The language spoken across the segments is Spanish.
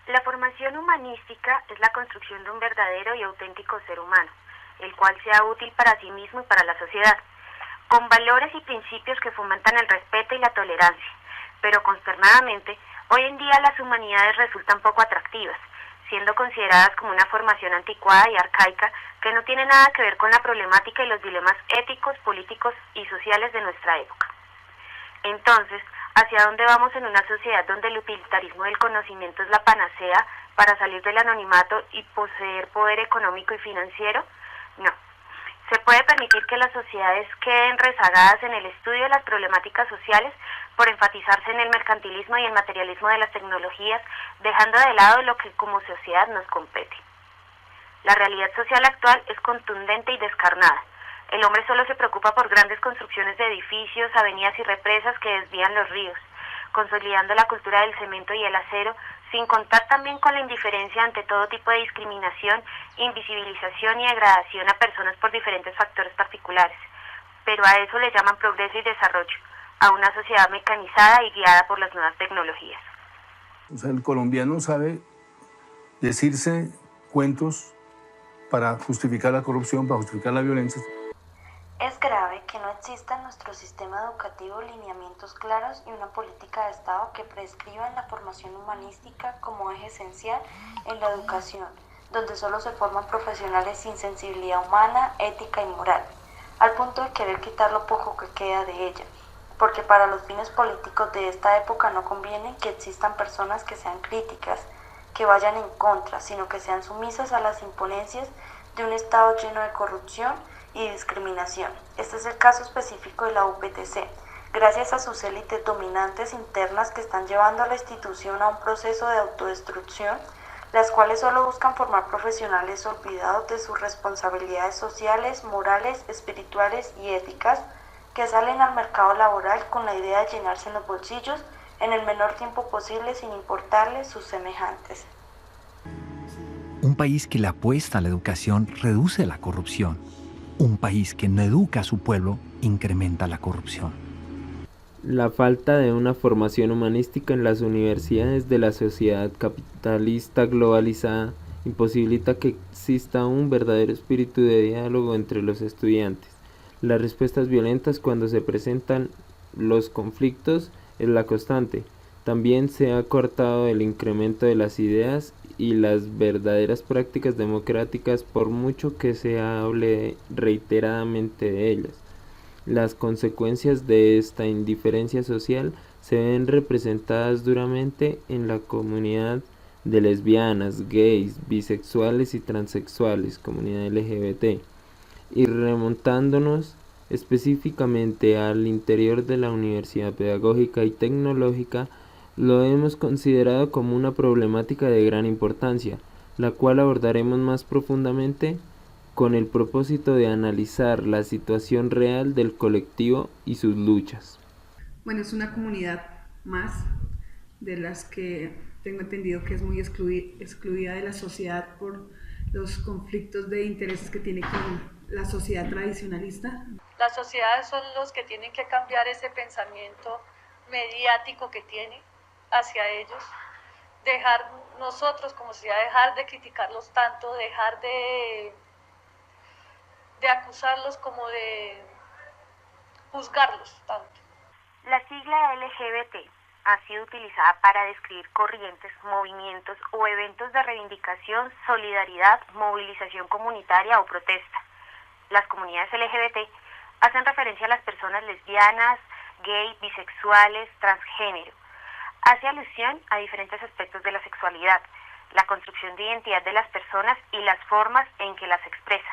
La formación humanística es la construcción de un verdadero y auténtico ser humano, el cual sea útil para sí mismo y para la sociedad, con valores y principios que fomentan el respeto y la tolerancia. Pero consternadamente, hoy en día las humanidades resultan poco atractivas, siendo consideradas como una formación anticuada y arcaica que no tiene nada que ver con la problemática y los dilemas éticos, políticos y sociales de nuestra época. Entonces, ¿hacia dónde vamos en una sociedad donde el utilitarismo del conocimiento es la panacea para salir del anonimato y poseer poder económico y financiero? No. Se puede permitir que las sociedades queden rezagadas en el estudio de las problemáticas sociales por enfatizarse en el mercantilismo y el materialismo de las tecnologías, dejando de lado lo que como sociedad nos compete. La realidad social actual es contundente y descarnada. El hombre solo se preocupa por grandes construcciones de edificios, avenidas y represas que desvían los ríos, consolidando la cultura del cemento y el acero, sin contar también con la indiferencia ante todo tipo de discriminación, invisibilización y degradación a personas por diferentes factores particulares. Pero a eso le llaman progreso y desarrollo, a una sociedad mecanizada y guiada por las nuevas tecnologías. O sea, el colombiano sabe decirse cuentos para justificar la corrupción, para justificar la violencia. Es grave que no exista en nuestro sistema educativo lineamientos claros y una política de Estado que prescriban la formación humanística como eje esencial en la educación, donde solo se forman profesionales sin sensibilidad humana, ética y moral, al punto de querer quitar lo poco que queda de ella, porque para los fines políticos de esta época no conviene que existan personas que sean críticas, que vayan en contra, sino que sean sumisas a las imponencias de un Estado lleno de corrupción y discriminación. Este es el caso específico de la UPTC, gracias a sus élites dominantes internas que están llevando a la institución a un proceso de autodestrucción, las cuales solo buscan formar profesionales olvidados de sus responsabilidades sociales, morales, espirituales y éticas, que salen al mercado laboral con la idea de llenarse los bolsillos en el menor tiempo posible sin importarles sus semejantes. Un país que le apuesta a la educación reduce la corrupción. Un país que no educa a su pueblo incrementa la corrupción. La falta de una formación humanística en las universidades de la sociedad capitalista globalizada imposibilita que exista un verdadero espíritu de diálogo entre los estudiantes. Las respuestas violentas cuando se presentan los conflictos es la constante. También se ha cortado el incremento de las ideas y las verdaderas prácticas democráticas por mucho que se hable reiteradamente de ellas. Las consecuencias de esta indiferencia social se ven representadas duramente en la comunidad de lesbianas, gays, bisexuales y transexuales, comunidad LGBT, y remontándonos específicamente al interior de la Universidad Pedagógica y Tecnológica, lo hemos considerado como una problemática de gran importancia, la cual abordaremos más profundamente con el propósito de analizar la situación real del colectivo y sus luchas. Bueno, es una comunidad más de las que tengo entendido que es muy excluida de la sociedad por los conflictos de intereses que tiene con la sociedad tradicionalista. Las sociedades son los que tienen que cambiar ese pensamiento mediático que tienen hacia ellos, dejar nosotros como sociedad, dejar de criticarlos tanto, dejar de acusarlos como de juzgarlos tanto. La sigla LGBT ha sido utilizada para describir corrientes, movimientos o eventos de reivindicación, solidaridad, movilización comunitaria o protesta. Las comunidades LGBT hacen referencia a las personas lesbianas, gay, bisexuales, transgénero. Hace alusión a diferentes aspectos de la sexualidad, la construcción de identidad de las personas y las formas en que las expresa.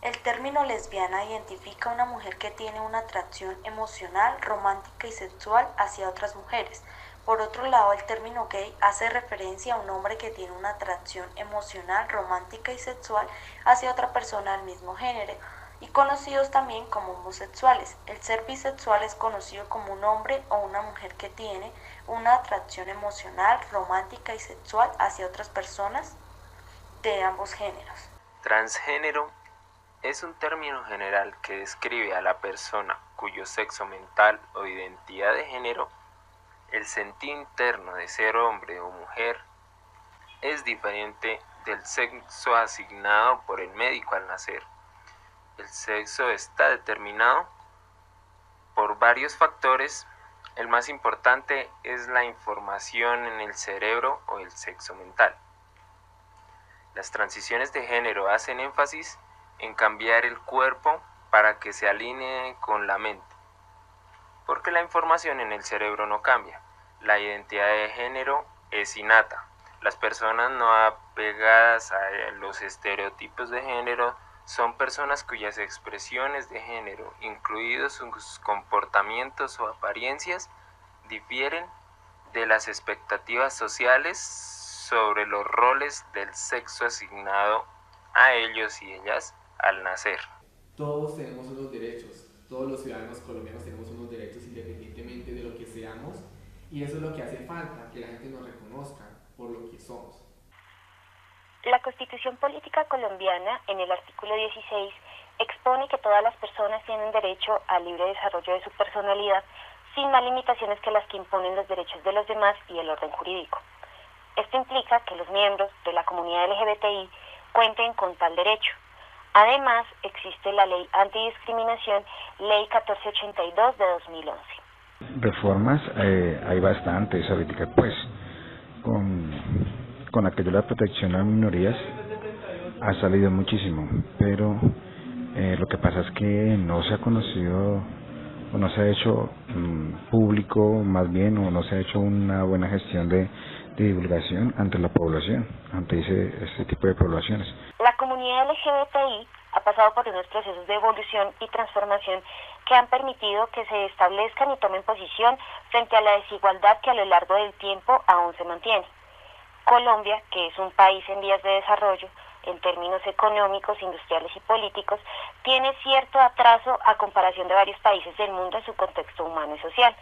El término lesbiana identifica a una mujer que tiene una atracción emocional, romántica y sexual hacia otras mujeres. Por otro lado, el término gay hace referencia a un hombre que tiene una atracción emocional, romántica y sexual hacia otra persona del mismo género, y conocidos también como homosexuales. El ser bisexual es conocido como un hombre o una mujer que tiene una atracción emocional, romántica y sexual hacia otras personas de ambos géneros. Transgénero es un término general que describe a la persona cuyo sexo mental o identidad de género, el sentido interno de ser hombre o mujer, es diferente del sexo asignado por el médico al nacer. El sexo está determinado por varios factores. El más importante es la información en el cerebro o el sexo mental. Las transiciones de género hacen énfasis en cambiar el cuerpo para que se alinee con la mente, porque la información en el cerebro no cambia. La identidad de género es innata. Las personas no apegadas a los estereotipos de género son personas cuyas expresiones de género, incluidos sus comportamientos o apariencias, difieren de las expectativas sociales sobre los roles del sexo asignado a ellos y ellas al nacer. Todos tenemos unos derechos, todos los ciudadanos colombianos tenemos unos derechos independientemente de lo que seamos, y eso es lo que hace falta, que la gente nos reconozca por lo que somos. La Constitución Política Colombiana, en el artículo 16, expone que todas las personas tienen derecho al libre desarrollo de su personalidad, sin más limitaciones que las que imponen los derechos de los demás y el orden jurídico. Esto implica que los miembros de la comunidad LGBTI cuenten con tal derecho. Además, existe la Ley Antidiscriminación, Ley 1482 de 2011. Reformas hay bastantes ahorita, pues, con aquello de la protección a minorías ha salido muchísimo, pero lo que pasa es que no se ha conocido o no se ha hecho público, más bien, o no se ha hecho una buena gestión de divulgación ante la población, ante este tipo de poblaciones. La comunidad LGBTI ha pasado por unos procesos de evolución y transformación que han permitido que se establezcan y tomen posición frente a la desigualdad que a lo largo del tiempo aún se mantiene. Colombia, que es un país en vías de desarrollo, en términos económicos, industriales y políticos, tiene cierto atraso a comparación de varios países del mundo en su contexto humano y social,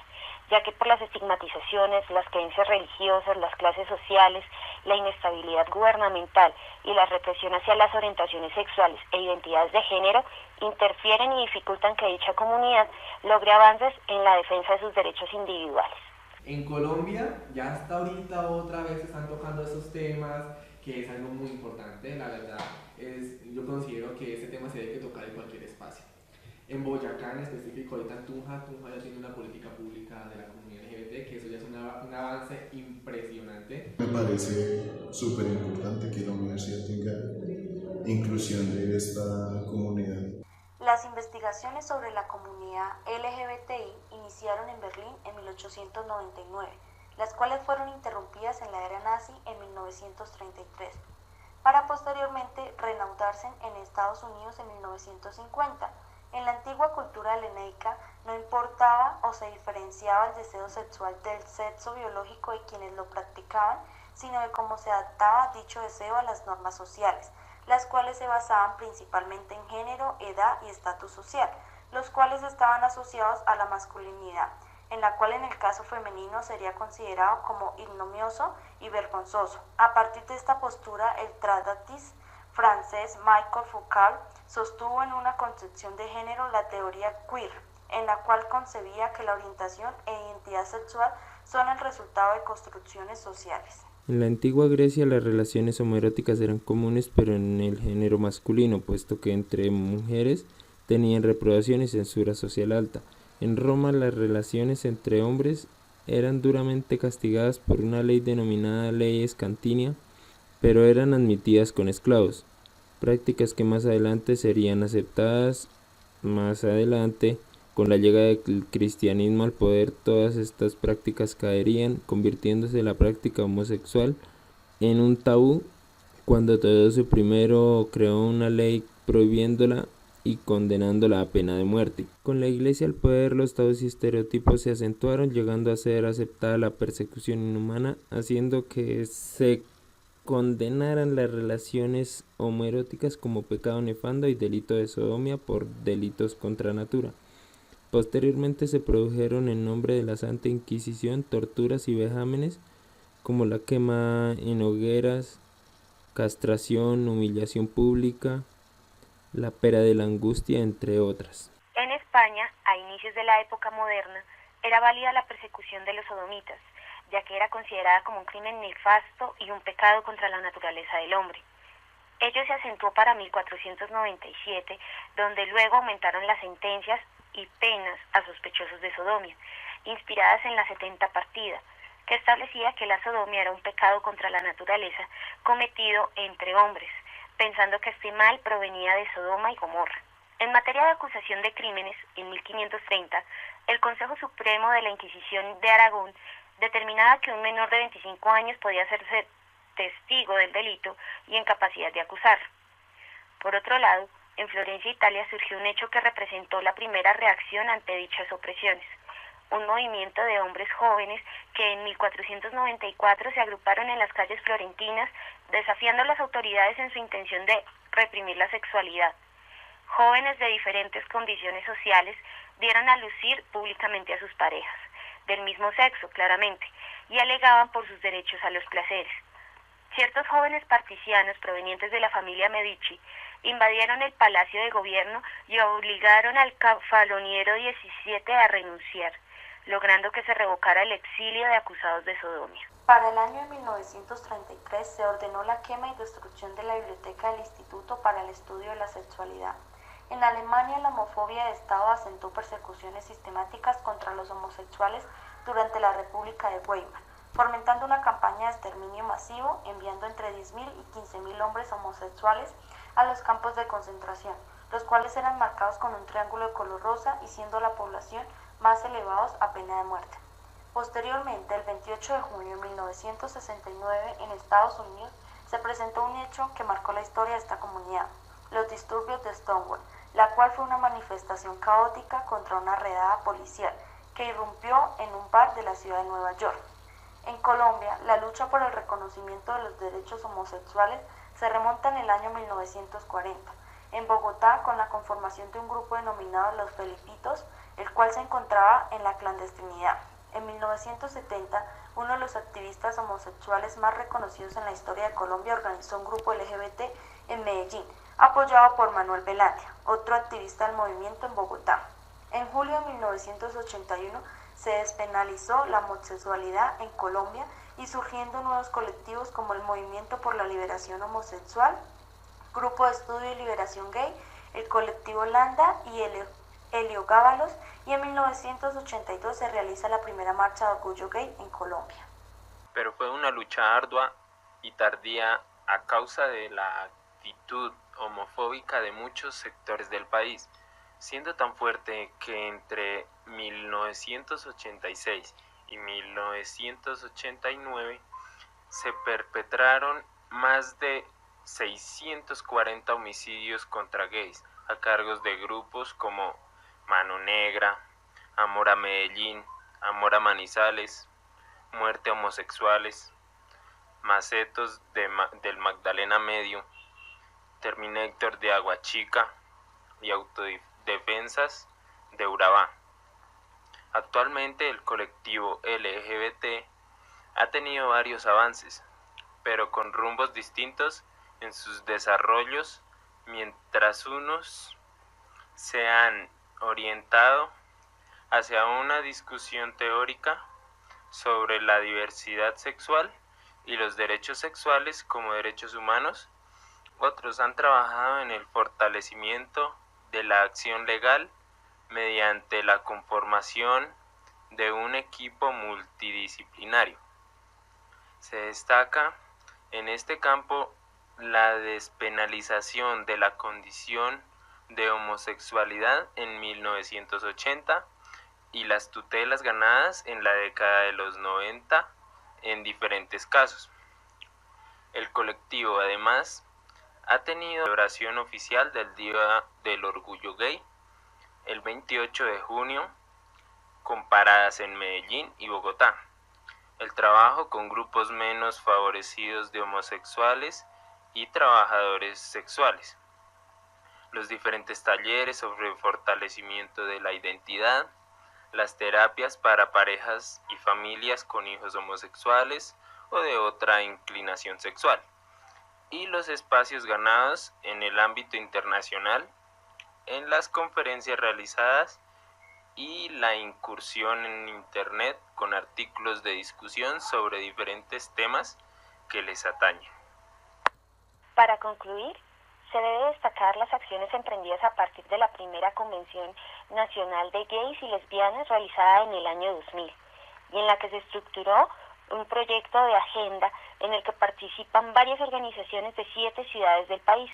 ya que por las estigmatizaciones, las creencias religiosas, las clases sociales, la inestabilidad gubernamental y la represión hacia las orientaciones sexuales e identidades de género interfieren y dificultan que dicha comunidad logre avances en la defensa de sus derechos individuales. En Colombia ya hasta ahorita otra vez están tocando esos temas, que es algo muy importante, la verdad. Yo considero que ese tema se debe tocar en cualquier espacio. En Boyacá, en específico, ahorita en Tunja ya tiene una política pública de la comunidad LGBT, que eso ya es un avance impresionante. Me parece súper importante que la universidad tenga inclusión de esta comunidad. Las investigaciones sobre la comunidad LGBTI iniciaron en Berlín en 1899, las cuales fueron interrumpidas en la era nazi en 1933, para posteriormente reanudarse en Estados Unidos en 1950. En la antigua cultura helénica no importaba o se diferenciaba el deseo sexual del sexo biológico de quienes lo practicaban, sino de cómo se adaptaba dicho deseo a las normas sociales, las cuales se basaban principalmente en género, edad y estatus social, los cuales estaban asociados a la masculinidad, en la cual en el caso femenino sería considerado como ignominioso y vergonzoso. A partir de esta postura, el tratadista francés Michel Foucault sostuvo en una concepción de género la teoría queer, en la cual concebía que la orientación e identidad sexual son el resultado de construcciones sociales. En la antigua Grecia las relaciones homoeróticas eran comunes, pero en el género masculino, puesto que entre mujeres tenían reprobación y censura social alta. En Roma las relaciones entre hombres eran duramente castigadas por una ley denominada Ley Escantinia, pero eran admitidas con esclavos, prácticas que más adelante serían aceptadas. Más adelante, con la llegada del cristianismo al poder, todas estas prácticas caerían, convirtiéndose la práctica homosexual en un tabú, cuando Teodosio I creó una ley prohibiéndola y condenándola a pena de muerte. Con la Iglesia al poder, los tabús y estereotipos se acentuaron, llegando a ser aceptada la persecución inhumana, haciendo que se condenaran las relaciones homoeróticas como pecado nefando y delito de sodomía por delitos contra natura. Posteriormente se produjeron en nombre de la Santa Inquisición torturas y vejámenes como la quema en hogueras, castración, humillación pública, la pera de la angustia, entre otras. En España, a inicios de la época moderna, era válida la persecución de los sodomitas, ya que era considerada como un crimen nefasto y un pecado contra la naturaleza del hombre. Ello se acentuó para 1497, donde luego aumentaron las sentencias y penas a sospechosos de sodomía, inspiradas en la 70 partida, que establecía que la sodomía era un pecado contra la naturaleza cometido entre hombres, pensando que este mal provenía de Sodoma y Gomorra. En materia de acusación de crímenes, en 1530, el Consejo Supremo de la Inquisición de Aragón determinaba que un menor de 25 años podía hacerse testigo del delito y en capacidad de acusar. Por otro lado, en Florencia, Italia, surgió un hecho que representó la primera reacción ante dichas opresiones, un movimiento de hombres jóvenes que en 1494 se agruparon en las calles florentinas desafiando a las autoridades en su intención de reprimir la sexualidad. Jóvenes de diferentes condiciones sociales dieron a lucir públicamente a sus parejas, del mismo sexo claramente, y alegaban por sus derechos a los placeres. Ciertos jóvenes particianos provenientes de la familia Medici invadieron el Palacio de Gobierno y obligaron al cafaloniero 17 a renunciar, logrando que se revocara el exilio de acusados de sodomía. Para el año de 1933 se ordenó la quema y destrucción de la biblioteca del Instituto para el Estudio de la Sexualidad. En Alemania, la homofobia de Estado asentó persecuciones sistemáticas contra los homosexuales durante la República de Weimar, fomentando una campaña de exterminio masivo, enviando entre 10.000 y 15.000 hombres homosexuales a los campos de concentración, los cuales eran marcados con un triángulo de color rosa y siendo la población más elevados a pena de muerte. Posteriormente, el 28 de junio de 1969, en Estados Unidos, se presentó un hecho que marcó la historia de esta comunidad, los disturbios de Stonewall, la cual fue una manifestación caótica contra una redada policial que irrumpió en un bar de la ciudad de Nueva York. En Colombia, la lucha por el reconocimiento de los derechos homosexuales se remonta en el año 1940, en Bogotá, con la conformación de un grupo denominado Los Felipitos, el cual se encontraba en la clandestinidad. En 1970, uno de los activistas homosexuales más reconocidos en la historia de Colombia organizó un grupo LGBT en Medellín, apoyado por Manuel Belandia, otro activista del movimiento en Bogotá. En julio de 1981 se despenalizó la homosexualidad en Colombia y surgiendo nuevos colectivos como el Movimiento por la Liberación Homosexual, Grupo de Estudio y Liberación Gay, el Colectivo Landa y el Heliogábalos, y en 1982 se realiza la primera marcha de orgullo gay en Colombia. Pero fue una lucha ardua y tardía a causa de la actitud homofóbica de muchos sectores del país, siendo tan fuerte que entre 1986 y 1989 se perpetraron más de 640 homicidios contra gays a cargos de grupos como Mano Negra, Amor a Medellín, Amor a Manizales, Muerte a Homosexuales, Macetos del Magdalena Medio, Terminator de Aguachica y Autodefensas de Urabá. Actualmente el colectivo LGBT ha tenido varios avances, pero con rumbos distintos en sus desarrollos, mientras unos se han orientado hacia una discusión teórica sobre la diversidad sexual y los derechos sexuales como derechos humanos, otros han trabajado en el fortalecimiento de la acción legal mediante la conformación de un equipo multidisciplinario. Se destaca en este campo la despenalización de la condición de homosexualidad en 1980 y las tutelas ganadas en la década de los 90 en diferentes casos. El colectivo además ha tenido celebración oficial del Día del Orgullo Gay el 28 de junio con paradas en Medellín y Bogotá. El trabajo con grupos menos favorecidos de homosexuales y trabajadores sexuales. Los diferentes talleres sobre fortalecimiento de la identidad, las terapias para parejas y familias con hijos homosexuales o de otra inclinación sexual, y los espacios ganados en el ámbito internacional en las conferencias realizadas y la incursión en Internet con artículos de discusión sobre diferentes temas que les atañen. Para concluir, se debe destacar las acciones emprendidas a partir de la primera Convención Nacional de Gays y Lesbianas realizada en el año 2000, y en la que se estructuró un proyecto de agenda en el que participan varias organizaciones de 7 ciudades del país.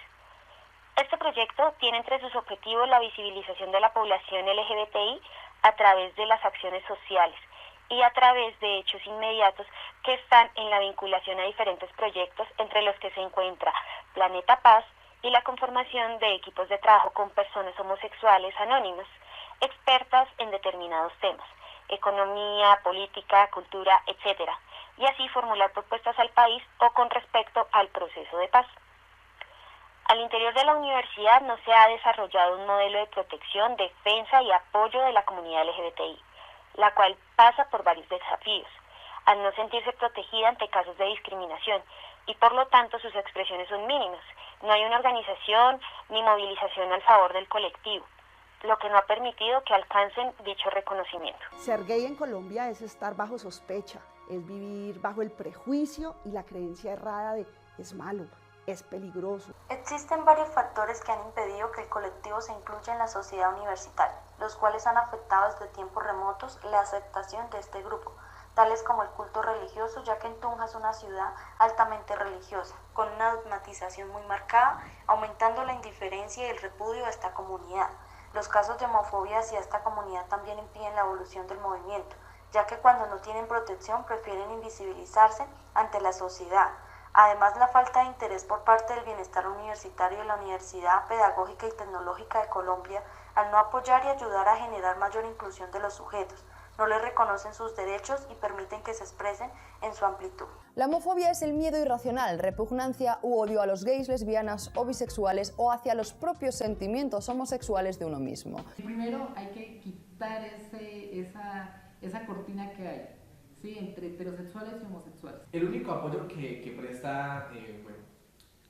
Este proyecto tiene entre sus objetivos la visibilización de la población LGBTI a través de las acciones sociales y a través de hechos inmediatos que están en la vinculación a diferentes proyectos, entre los que se encuentra Planeta Paz y la conformación de equipos de trabajo con personas homosexuales anónimas, expertas en determinados temas, economía, política, cultura, etc., y así formular propuestas al país o con respecto al proceso de paz. Al interior de la universidad no se ha desarrollado un modelo de protección, defensa y apoyo de la comunidad LGBTI, la cual pasa por varios desafíos, al no sentirse protegida ante casos de discriminación, y por lo tanto sus expresiones son mínimas. No hay una organización ni movilización al favor del colectivo, lo que no ha permitido que alcancen dicho reconocimiento. Ser gay en Colombia es estar bajo sospecha, es vivir bajo el prejuicio y la creencia errada de es malo, es peligroso. Existen varios factores que han impedido que el colectivo se incluya en la sociedad universitaria, los cuales han afectado desde tiempos remotos la aceptación de este grupo, tales como el culto religioso, ya que en Tunja es una ciudad altamente religiosa, con una dogmatización muy marcada, aumentando la indiferencia y el repudio a esta comunidad. Los casos de homofobia hacia esta comunidad también impiden la evolución del movimiento, ya que cuando no tienen protección prefieren invisibilizarse ante la sociedad. Además, la falta de interés por parte del bienestar universitario de la Universidad Pedagógica y Tecnológica de Colombia al no apoyar y ayudar a generar mayor inclusión de los sujetos. No les reconocen sus derechos y permiten que se expresen en su amplitud. La homofobia es el miedo irracional, repugnancia u odio a los gays, lesbianas o bisexuales o hacia los propios sentimientos homosexuales de uno mismo. Primero hay que quitar esa cortina que hay, ¿sí?, entre heterosexuales y homosexuales. El único apoyo que presta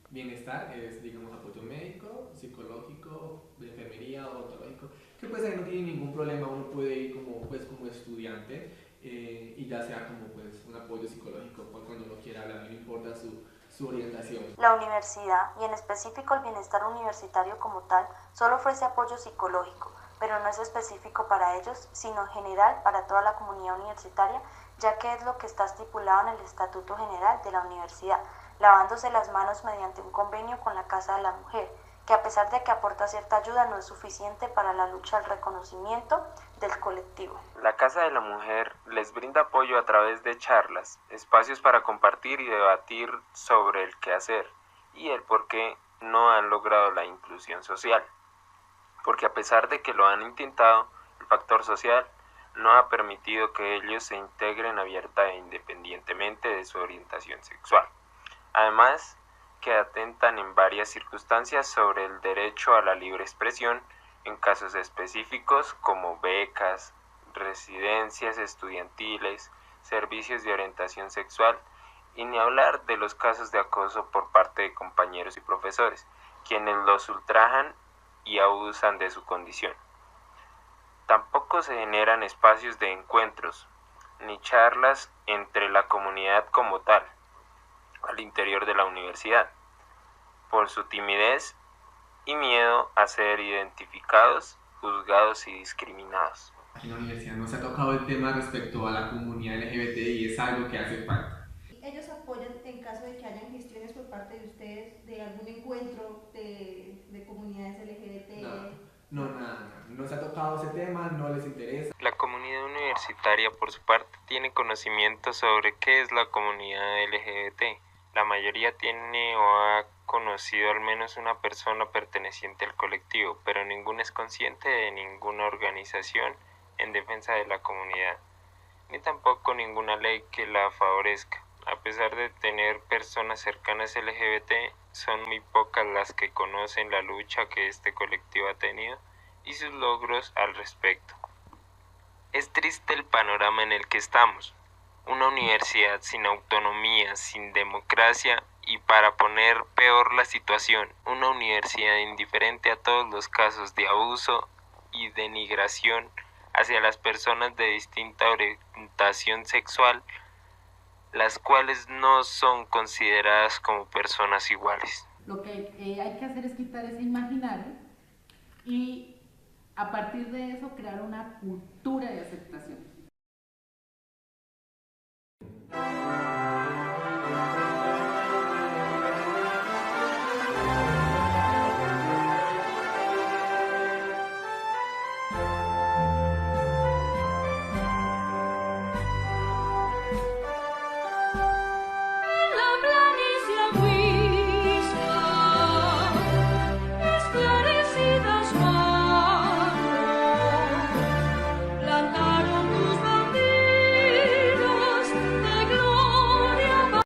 bienestar es, digamos, apoyo médico, psicológico, de enfermería, odontológico, que pues ahí no tiene ningún problema, uno puede ir como estudiante y ya sea como pues un apoyo psicológico cuando uno quiera hablar, no importa su orientación. La universidad, y en específico el bienestar universitario como tal, solo ofrece apoyo psicológico, pero no es específico para ellos, sino en general para toda la comunidad universitaria, ya que es lo que está estipulado en el Estatuto General de la Universidad, lavándose las manos mediante un convenio con la Casa de la Mujer, que a pesar de que aporta cierta ayuda no es suficiente para la lucha al reconocimiento del colectivo. La Casa de la Mujer les brinda apoyo a través de charlas, espacios para compartir y debatir sobre el quehacer y el por qué no han logrado la inclusión social. Porque a pesar de que lo han intentado, el factor social no ha permitido que ellos se integren abierta e independientemente de su orientación sexual. Además, que atentan en varias circunstancias sobre el derecho a la libre expresión en casos específicos como becas, residencias estudiantiles, servicios de orientación sexual, y ni hablar de los casos de acoso por parte de compañeros y profesores, quienes los ultrajan y abusan de su condición. Tampoco se generan espacios de encuentros, ni charlas entre la comunidad como tal, al interior de la universidad, por su timidez y miedo a ser identificados, juzgados y discriminados. Aquí en la universidad no se ha tocado el tema respecto a la comunidad LGBT y es algo que hace falta. ¿Ellos apoyan en caso de que hayan gestiones por parte de ustedes de algún encuentro de comunidades LGBT? No, nada, no se ha tocado ese tema, no les interesa. La comunidad universitaria, por su parte, tiene conocimiento sobre qué es la comunidad LGBT. La mayoría tiene o ha conocido al menos una persona perteneciente al colectivo, pero ninguno es consciente de ninguna organización en defensa de la comunidad, ni tampoco ninguna ley que la favorezca. A pesar de tener personas cercanas LGBT, son muy pocas las que conocen la lucha que este colectivo ha tenido y sus logros al respecto. Es triste el panorama en el que estamos. Una universidad sin autonomía, sin democracia y, para poner peor la situación, una universidad indiferente a todos los casos de abuso y denigración hacia las personas de distinta orientación sexual, las cuales no son consideradas como personas iguales. Lo que hay que hacer es quitar ese imaginario y a partir de eso crear una cultura de aceptación.